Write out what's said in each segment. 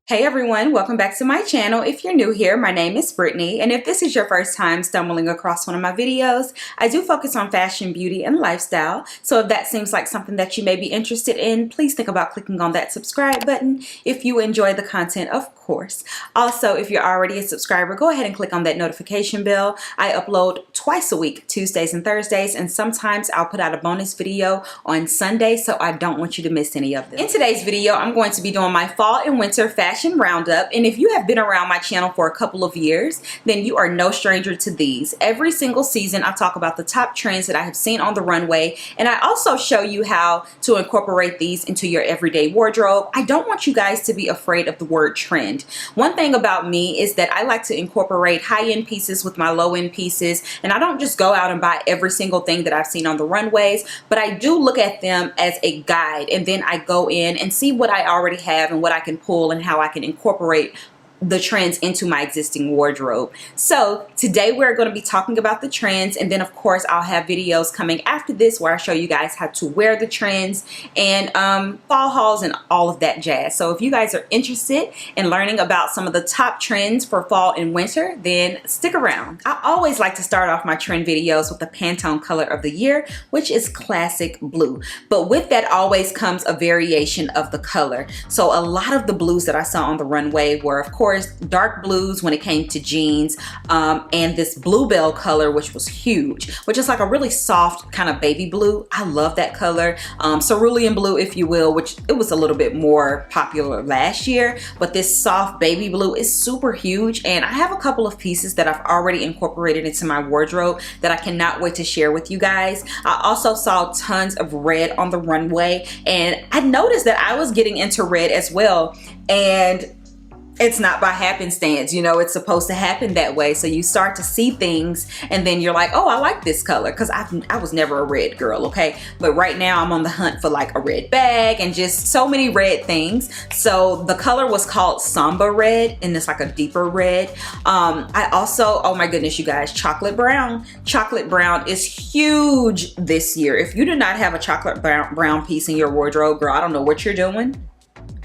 Hey everyone, welcome back to my channel. If you're new here, my name is Brittany, and if this is your first time stumbling across one of my videos, I do focus on fashion, beauty, and lifestyle. So if that seems like something that you may be interested in, please think about clicking on that subscribe button if you enjoy the content, of course. Also, if you're already a subscriber, go ahead and click on that notification bell. I upload twice a week, Tuesdays and Thursdays, and sometimes I'll put out a bonus video on Sunday, so I don't want you to miss any of them. In today's video, I'm going to be doing my fall and winter fashion roundup, and if you have been around my channel for a couple of years, then you are no stranger to these. Every single season I talk about the top trends that I have seen on the runway, and I also show you how to incorporate these into your everyday wardrobe. I don't want you guys to be afraid of the word trend. One thing about me is that I like to incorporate high-end pieces with my low-end pieces, and I don't just go out and buy every single thing that I've seen on the runways, but I do look at them as a guide, and then I go in and see what I already have and what I can pull and how I can incorporate the trends into my existing wardrobe. So today we're going to be talking about the trends, and then of course I'll have videos coming after this where I show you guys how to wear the trends and fall hauls and all of that jazz. So if you guys are interested in learning about some of the top trends for fall and winter, then stick around. I always like to start off my trend videos with the Pantone color of the year, which is classic blue. But with that always comes a variation of the color. So a lot of the blues that I saw on the runway were of course dark blues when it came to jeans, and this bluebell color, which was huge, which is like a really soft kind of baby blue. I love that color. Cerulean blue, if you will, which it was a little bit more popular last year, but this soft baby blue is super huge, and I have a couple of pieces that I've already incorporated into my wardrobe that I cannot wait to share with you guys. I also saw tons of red on the runway, and I noticed that I was getting into red as well, and it's not by happenstance, you know, it's supposed to happen that way. So you start to see things and then you're like, oh, I like this color, because I was never a red girl, okay? But right now I'm on the hunt for like a red bag and just so many red things. So the color was called Samba Red, and it's like a deeper red. I also, oh my goodness, you guys, chocolate brown. Chocolate brown is huge this year. If you do not have a chocolate brown piece in your wardrobe, girl, I don't know what you're doing,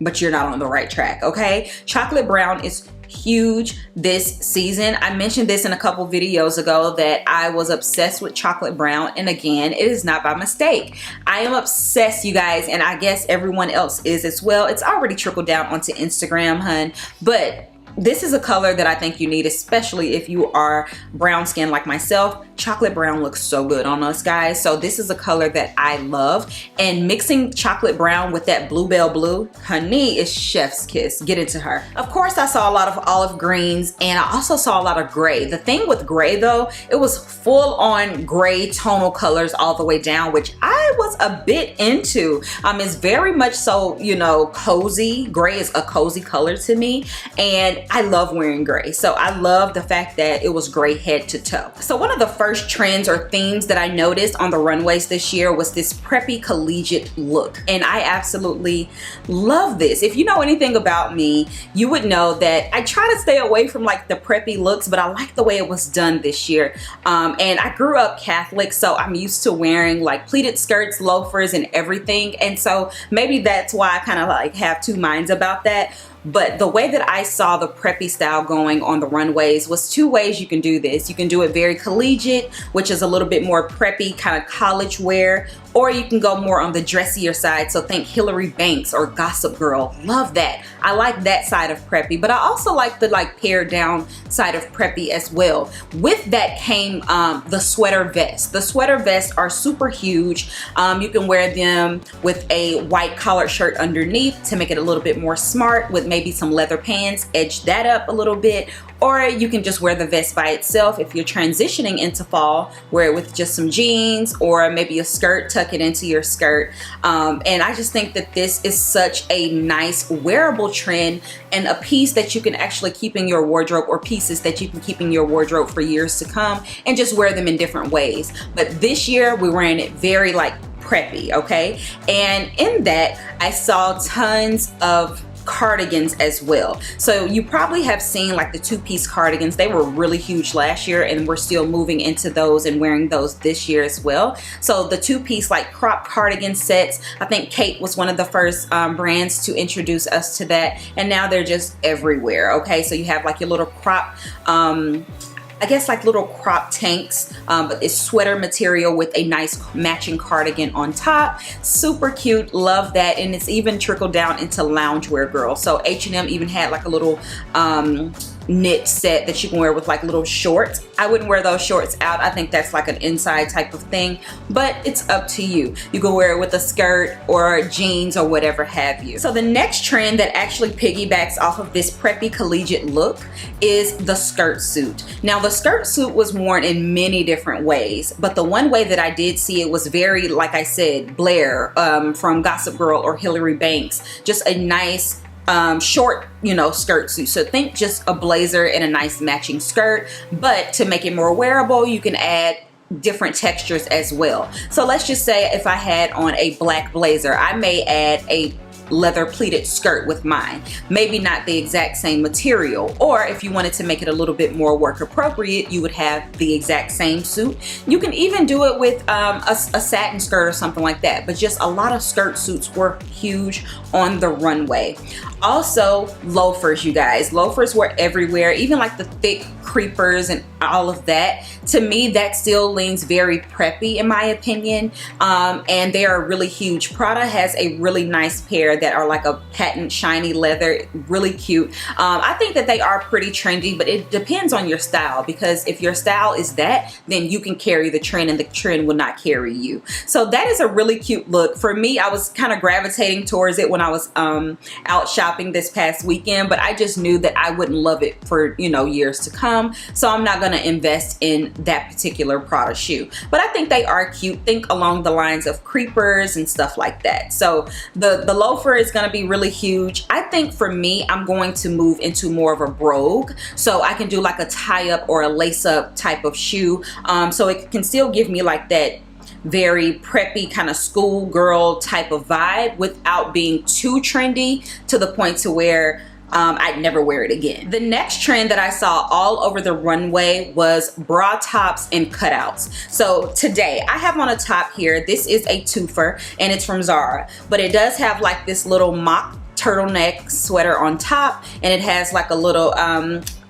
but you're not on the right track, okay? Chocolate brown is huge this season. I mentioned this in a couple videos ago that I was obsessed with chocolate brown, and again, it is not by mistake. I am obsessed, you guys, and I guess everyone else is as well. It's already trickled down onto Instagram, hun, but this is a color that I think you need, especially if you are brown skin like myself. Chocolate brown looks so good on us, guys. So this is a color that I love, and mixing chocolate brown with that bluebell blue, honey, is chef's kiss. Get into her. Of course, I saw a lot of olive greens, and I also saw a lot of gray. The thing with gray though, it was full on gray tonal colors all the way down, which I was a bit into. It's very much so, you know, cozy. Gray is a cozy color to me, and I love wearing gray. So I love the fact that it was gray head to toe. So one of the first trends or themes that I noticed on the runways this year was this preppy collegiate look. And I absolutely love this. If you know anything about me, you would know that I try to stay away from like the preppy looks, but I like the way it was done this year. And I grew up Catholic, so I'm used to wearing like pleated skirts, loafers, and everything. And so maybe that's why I kind of like have two minds about that. But the way that I saw the preppy style going on the runways was two ways you can do this. You can do it very collegiate, which is a little bit more preppy, kind of college wear, or you can go more on the dressier side. So think Hillary Banks or Gossip Girl. Love that. I like that side of preppy, but I also like the like pared down side of preppy as well. With that came the sweater vests. The sweater vests are super huge. You can wear them with a white collared shirt underneath to make it a little bit more smart, with maybe some leather pants, edge that up a little bit, or you can just wear the vest by itself. If you're transitioning into fall, wear it with just some jeans or maybe a skirt, tuck it into your skirt. And I just think that this is such a nice wearable trend and a piece that you can actually keep in your wardrobe, or pieces that you can keep in your wardrobe for years to come and just wear them in different ways. But this year we're wearing it very like preppy, okay? And in that I saw tons of cardigans as well. So you probably have seen like the two-piece cardigans. They were really huge last year, and we're still moving into those and wearing those this year as well. So the two-piece like crop cardigan sets, I think Kate was one of the first brands to introduce us to that, and now they're just everywhere. Okay, so you have like your little crop I guess like little crop tanks, but it's sweater material with a nice matching cardigan on top. Super cute, love that. And it's even trickled down into loungewear, girl. So H&M even had like a little knit set that you can wear with like little shorts. I wouldn't wear those shorts out. I think that's like an inside type of thing, but it's up to you. You can wear it with a skirt or jeans or whatever have you. So the next trend that actually piggybacks off of this preppy collegiate look is the skirt suit. Now the skirt suit was worn in many different ways, but the one way that I did see it was very, like I said, Blair from Gossip Girl or Hillary Banks. Just a nice short, you know, skirt suit. So think just a blazer and a nice matching skirt, but to make it more wearable, you can add different textures as well. So let's just say if I had on a black blazer, I may add a leather pleated skirt with mine. Maybe not the exact same material, or if you wanted to make it a little bit more work appropriate, you would have the exact same suit. You can even do it with a satin skirt or something like that, but just a lot of skirt suits were huge on the runway. Also loafers, you guys. Loafers were everywhere, even like the thick creepers and all of that. To me, that still leans very preppy in my opinion, and they are really huge. Prada has a really nice pair that are like a patent shiny leather, really cute. I think that they are pretty trendy, but it depends on your style, because if your style is that, then you can carry the trend and the trend will not carry you. So that is a really cute look. For me, I was kind of gravitating towards it when I was out shopping this past weekend, but I just knew that I wouldn't love it for, you know, years to come. So I'm not going to invest in that particular Prada shoe, but I think they are cute. Think along the lines of creepers and stuff like that. So the loafer is going to be really huge. I think for me, I'm going to move into more of a brogue, so I can do like a tie up or a lace up type of shoe, so it can still give me like that very preppy kind of schoolgirl type of vibe without being too trendy to the point to where I'd never wear it again. The next trend that I saw all over the runway was bra tops and cutouts. So today I have on a top here. This is a twofer and it's from Zara, but it does have like this little mock turtleneck sweater on top, and it has like a little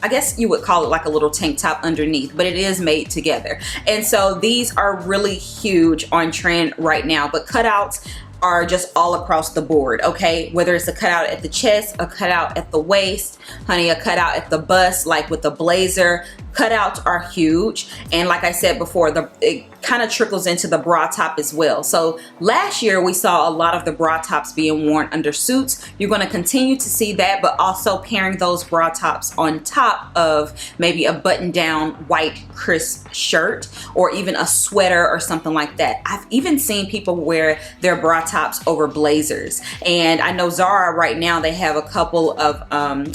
I guess you would call it like a little tank top underneath, but it is made together. And so these are really huge on trend right now, but cutouts are just all across the board, okay? Whether it's a cutout at the chest, a cutout at the waist, honey, a cutout at the bust, like with the blazer. Cutouts are huge, and like I said before, it kind of trickles into the bra top as well. So last year we saw a lot of the bra tops being worn under suits. You're going to continue to see that, but also pairing those bra tops on top of maybe a button down white crisp shirt or even a sweater or something like that. I've even seen people wear their bra tops over blazers, and I know Zara right now, they have a couple of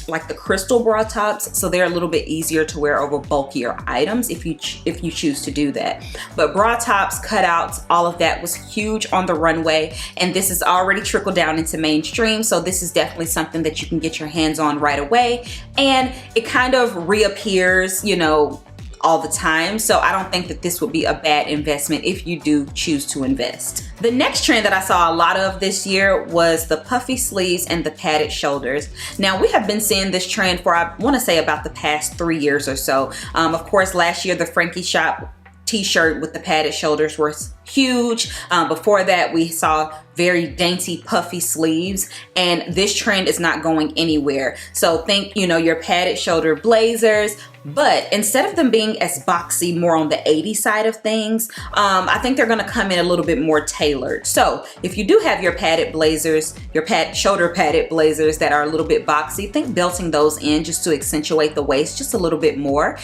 like the crystal bra tops, so they're a little bit easier to wear over bulkier items if you choose to do that. But bra tops, cutouts, all of that was huge on the runway, and this is already trickled down into mainstream, so this is definitely something that you can get your hands on right away, and it kind of reappears, you know, all the time. So I don't think that this would be a bad investment if you do choose to invest. The next trend that I saw a lot of this year was the puffy sleeves and the padded shoulders. Now we have been seeing this trend for, I want to say, about the past 3 years or so. Of course, last year the Frankie Shop t-shirt with the padded shoulders was huge. Before that we saw very dainty puffy sleeves, and this trend is not going anywhere. So think, you know, your padded shoulder blazers, but instead of them being as boxy, more on the 80s side of things, I think they're gonna come in a little bit more tailored. So if you do have your padded blazers, your shoulder padded blazers that are a little bit boxy, think belting those in just to accentuate the waist just a little bit more.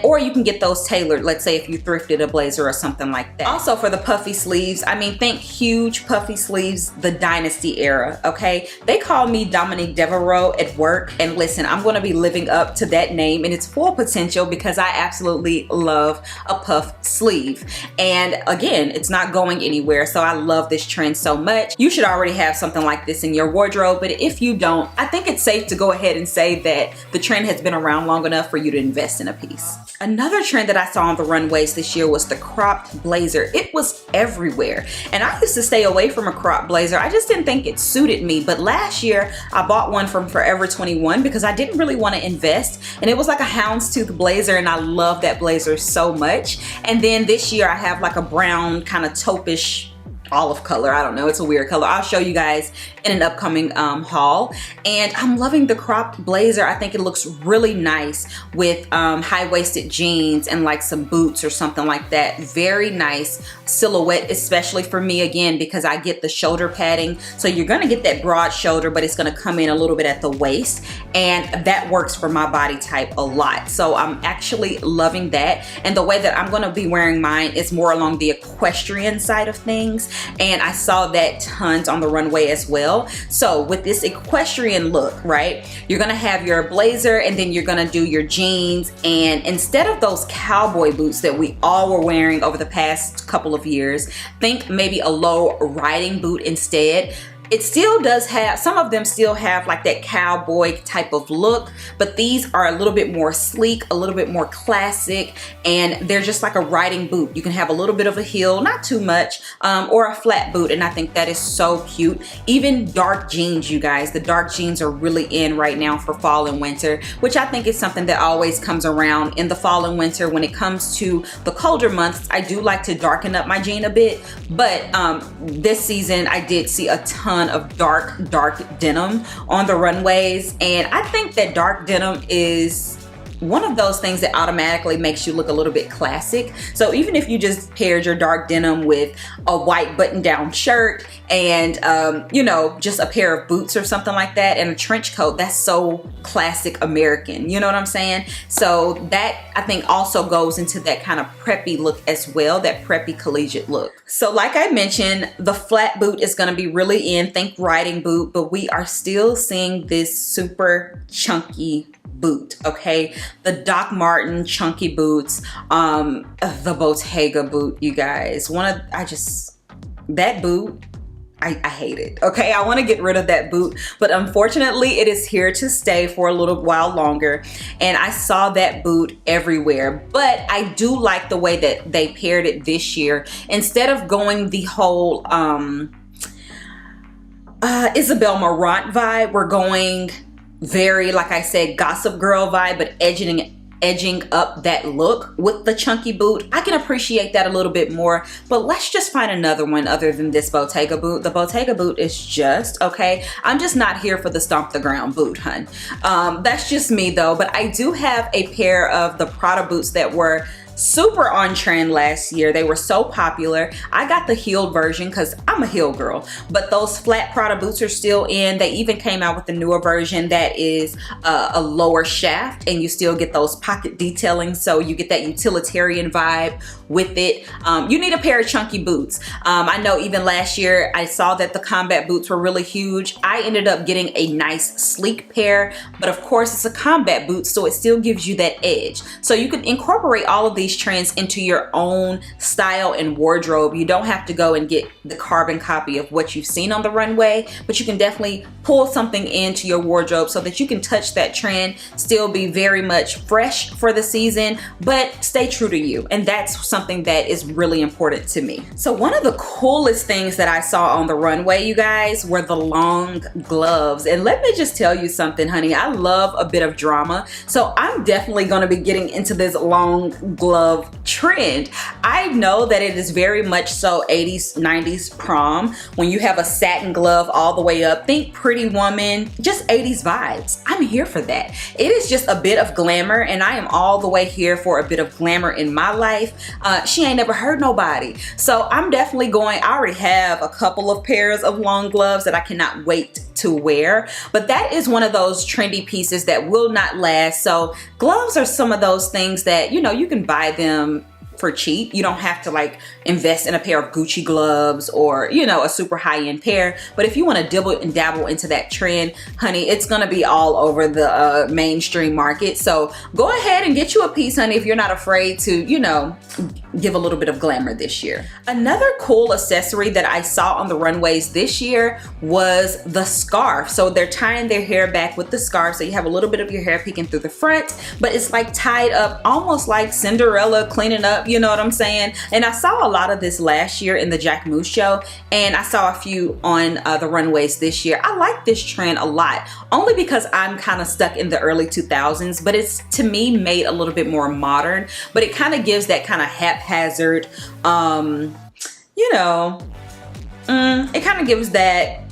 Or you can get those tailored, let's say if you thrifted a blazer or something like that. Also for the puffy sleeves, I mean, think huge puffy sleeves, the Dynasty era, okay? They call me Dominique Devereaux at work, and listen, I'm gonna be living up to that name in its full potential because I absolutely love a puff sleeve. And again, it's not going anywhere, so I love this trend so much. You should already have something like this in your wardrobe, but if you don't, I think it's safe to go ahead and say that the trend has been around long enough for you to invest in a piece. Another trend that I saw on the runways this year was the cropped blazer. It was everywhere. And I used to stay away from a cropped blazer. I just didn't think it suited me. But last year, I bought one from Forever 21 because I didn't really want to invest. And it was like a houndstooth blazer, and I love that blazer so much. And then this year, I have like a brown kind of taupish olive color. I don't know, it's a weird color. I'll show you guys in an upcoming haul. And I'm loving the cropped blazer. I think it looks really nice with high-waisted jeans and like some boots or something like that. Very nice silhouette, especially for me, again, because I get the shoulder padding. So you're gonna get that broad shoulder, but it's gonna come in a little bit at the waist, and that works for my body type a lot. So I'm actually loving that. And the way that I'm gonna be wearing mine is more along the equestrian side of things. And I saw that tons on the runway as well. So with this equestrian look, right, you're gonna have your blazer, and then you're gonna do your jeans, and instead of those cowboy boots that we all were wearing over the past couple of years, think maybe a low riding boot instead. It still does have, some of them still have like that cowboy type of look, but these are a little bit more sleek, a little bit more classic, and they're just like a riding boot. You can have a little bit of a heel, not too much, or a flat boot, and I think that is so cute. Even dark jeans, you guys. The dark jeans are really in right now for fall and winter, which I think is something that always comes around in the fall and winter. When it comes to the colder months, I do like to darken up my jean a bit, but this season I did see a ton of dark denim on the runways, and I think that dark denim is one of those things that automatically makes you look a little bit classic. So even if you just paired your dark denim with a white button-down shirt and you know, just a pair of boots or something like that and a trench coat, that's so classic American, you know what I'm saying? So that I think also goes into that kind of preppy look as well, that preppy collegiate look. So like I mentioned, the flat boot is going to be really in, think riding boot, but we are still seeing this super chunky boot, okay? The Doc Marten chunky boots, the Bottega boot, you guys. That boot, I hate it, okay? I want to get rid of that boot, but unfortunately it is here to stay for a little while longer, and I saw that boot everywhere. But I do like the way that they paired it this year. Instead of going the whole Isabel Marant vibe, we're going very, like I said, Gossip Girl vibe, but edging up that look with the chunky boot. I can appreciate that a little bit more, but let's just find another one other than this Bottega boot. The Bottega boot is just, okay, I'm just not here for the stomp the ground boot, hun. That's just me though, but I do have a pair of the Prada boots that were super on trend last year. They were so popular. I got the heeled version because I'm a heel girl, but those flat Prada boots are still in. They even came out with a newer version that is a lower shaft, and you still get those pocket detailing, so you get that utilitarian vibe with it. You need a pair of chunky boots. I know even last year I saw that the combat boots were really huge. I ended up getting a nice sleek pair, but of course it's a combat boot, so it still gives you that edge. So you can incorporate all of these trends into your own style and wardrobe. You don't have to go and get the carbon copy of what you've seen on the runway, but you can definitely pull something into your wardrobe so that you can touch that trend, still be very much fresh for the season, but stay true to you. And that's something that is really important to me. So one of the coolest things that I saw on the runway, you guys, were the long gloves. And let me just tell you something, honey, I love a bit of drama. So I'm definitely going to be getting into this long glove trend. I know that it is very much so 80s, 90s prom, when you have a satin glove all the way up. Think Pretty Woman, just 80s vibes. I'm here for that. It is just a bit of glamour, and I am all the way here for a bit of glamour in my life. She ain't never hurt nobody. So I'm definitely going, I already have a couple of pairs of long gloves that I cannot wait to wear, but that is one of those trendy pieces that will not last. So gloves are some of those things that, you know, you can buy them for cheap. You don't have to like invest in a pair of Gucci gloves or, you know, a super high-end pair. But if you want to dibble and dabble into that trend, honey, it's gonna be all over the mainstream market. So go ahead and get you a piece, honey, if you're not afraid to, you know, give a little bit of glamour this year. Another cool accessory that I saw on the runways this year was the scarf. So they're tying their hair back with the scarf, so you have a little bit of your hair peeking through the front, but it's like tied up almost like Cinderella cleaning up, you know what I'm saying? And I saw a lot of this last year in the Jack Moose show, and I saw a few on the runways this year. I like this trend a lot, only because I'm kind of stuck in the early 2000s, but it's, to me, made a little bit more modern, but it kind of gives that kind of haphazard, you know, it kind of gives that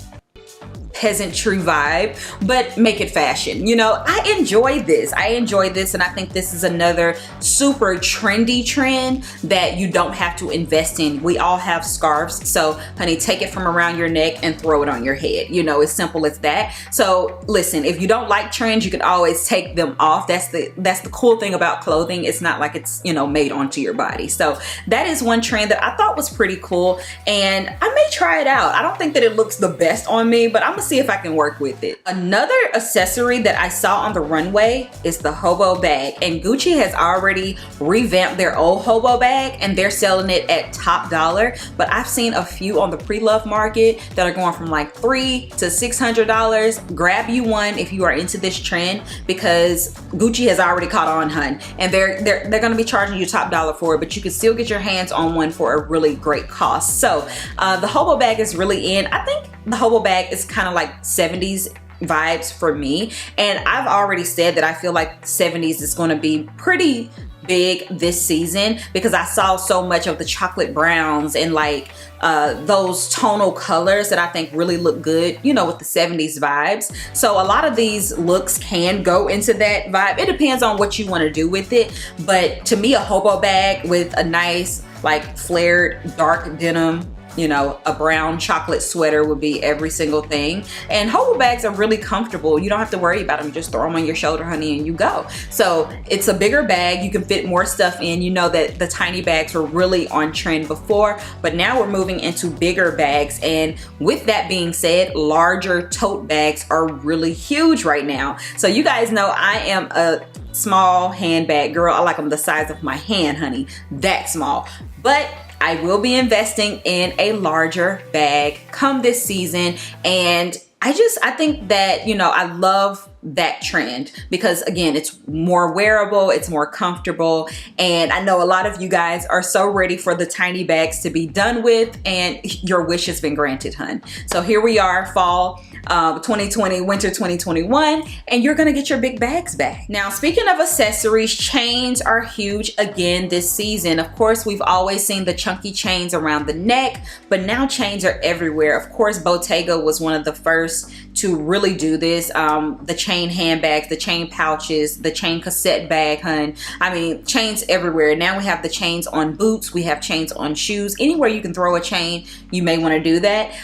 peasantry vibe, but make it fashion. You know, I enjoy this, and I think this is another super trendy trend that you don't have to invest in. We all have scarves, so honey, take it from around your neck and throw it on your head. You know, as simple as that. So listen, if you don't like trends, you can always take them off. That's the cool thing about clothing. It's not like it's, you know, made onto your body. So that is one trend that I thought was pretty cool, and I may try it out. I don't think that it looks the best on me, but I'm gonna see if I can work with it. Another accessory that I saw on the runway is the hobo bag, and Gucci has already revamped their old hobo bag and they're selling it at top dollar, but I've seen a few on the pre-love market that are going from like $300 to $600. Grab you one if you are into this trend, because Gucci has already caught on, hun, and they're gonna be charging you top dollar for it, but you can still get your hands on one for a really great cost. So the hobo bag is really in. I think the hobo bag is kind of like 70s vibes for me, and I've already said that I feel like 70s is going to be pretty big this season, because I saw so much of the chocolate browns and like those tonal colors that I think really look good, you know, with the 70s vibes. So a lot of these looks can go into that vibe. It depends on what you want to do with it, but to me, a hobo bag with a nice like flared dark denim, you know, a brown chocolate sweater would be every single thing. And hobo bags are really comfortable. You don't have to worry about them. You just throw them on your shoulder, honey, and you go. So it's a bigger bag. You can fit more stuff in. You know that the tiny bags were really on trend before, but now we're moving into bigger bags. And with that being said, larger tote bags are really huge right now. So you guys know I am a small handbag girl. I like them the size of my hand, honey, that small. But I will be investing in a larger bag come this season, and I think that, you know, I love that trend because, again, it's more wearable, it's more comfortable, and I know a lot of you guys are so ready for the tiny bags to be done with, and your wish has been granted, hun. So here we are, fall 2020, winter 2021, and you're gonna get your big bags back. Now, speaking of accessories, chains are huge again this season. Of course, we've always seen the chunky chains around the neck, but now chains are everywhere. Of course, Bottega was one of the first to really do this. The chain handbags, the chain pouches, the chain cassette bag, hun. I mean, chains everywhere. Now we have the chains on boots, we have chains on shoes. Anywhere you can throw a chain, you may want to do that.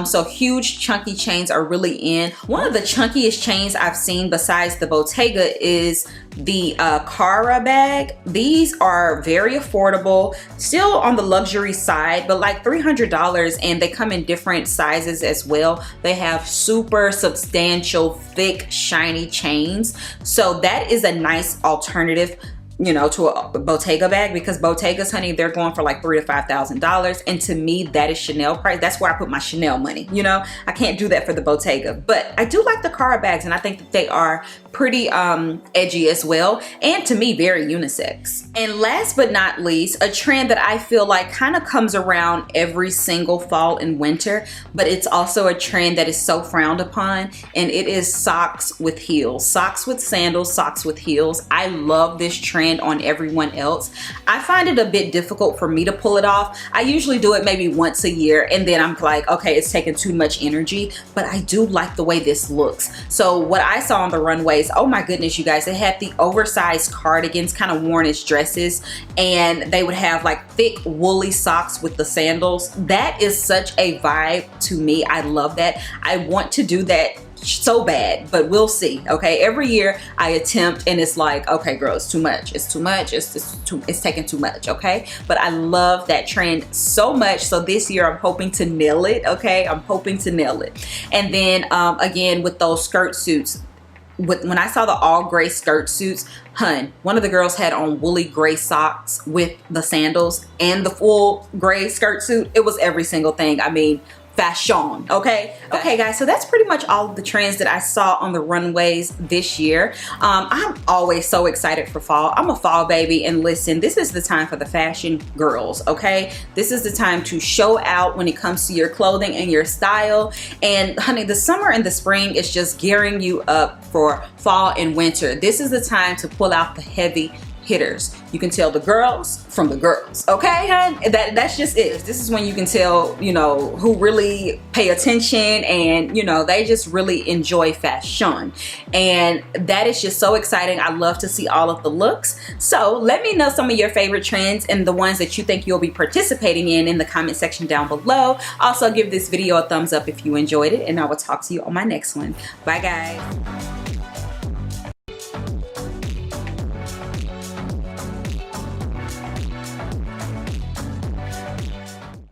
So huge chunky chains are really in. One of the chunkiest chains I've seen besides the Bottega is the Cara bag. These are very affordable, still on the luxury side, but like $300, and they come in different sizes as well. They have super substantial, thick, shiny chains. So that is a nice alternative, you know, to a Bottega bag, because Bottegas, honey, they're going for like $3,000 to $5,000, and to me that is Chanel price. That's where I put my Chanel money. You know, I can't do that for the Bottega, but I do like the Cara bags, and I think that they are pretty edgy as well, and to me very unisex. And last but not least, a trend that I feel like kind of comes around every single fall and winter, but it's also a trend that is so frowned upon, and it is socks with heels. Socks with sandals, socks with heels. I love this trend on everyone else. I find it a bit difficult for me to pull it off. I usually do it maybe once a year, and then I'm like, okay, it's taking too much energy, but I do like the way this looks. So what I saw on the runway, oh my goodness, you guys, they had the oversized cardigans kind of worn as dresses, and they would have like thick woolly socks with the sandals. That is such a vibe to me. I love that. I want to do that so bad, but we'll see. Okay, every year I attempt and it's like, okay girl, it's too much, it's too much, it's taking too much. Okay, but I love that trend so much, so this year I'm hoping to nail it. Okay, I'm hoping to nail it. And then again, with those skirt suits, when I saw the all gray skirt suits, one of the girls had on woolly gray socks with the sandals and the full gray skirt suit. It was every single thing. I mean, fashion. Okay guys, so that's pretty much all of the trends that I saw on the runways this year. I'm always so excited for fall. I'm a fall baby, and listen, this is the time for the fashion girls. Okay, this is the time to show out when it comes to your clothing and your style. And honey, the summer and the spring is just gearing you up for fall and winter. This is the time to pull out the heavy hitters. You can tell the girls from the girls. Okay, hon? That's just it. This is when you can tell, you know, who really pay attention, and you know, they just really enjoy fashion. And that is just so exciting. I love to see all of the looks. So let me know some of your favorite trends and the ones that you think you'll be participating in the comment section down below. Also, give this video a thumbs up if you enjoyed it, and I will talk to you on my next one. Bye guys.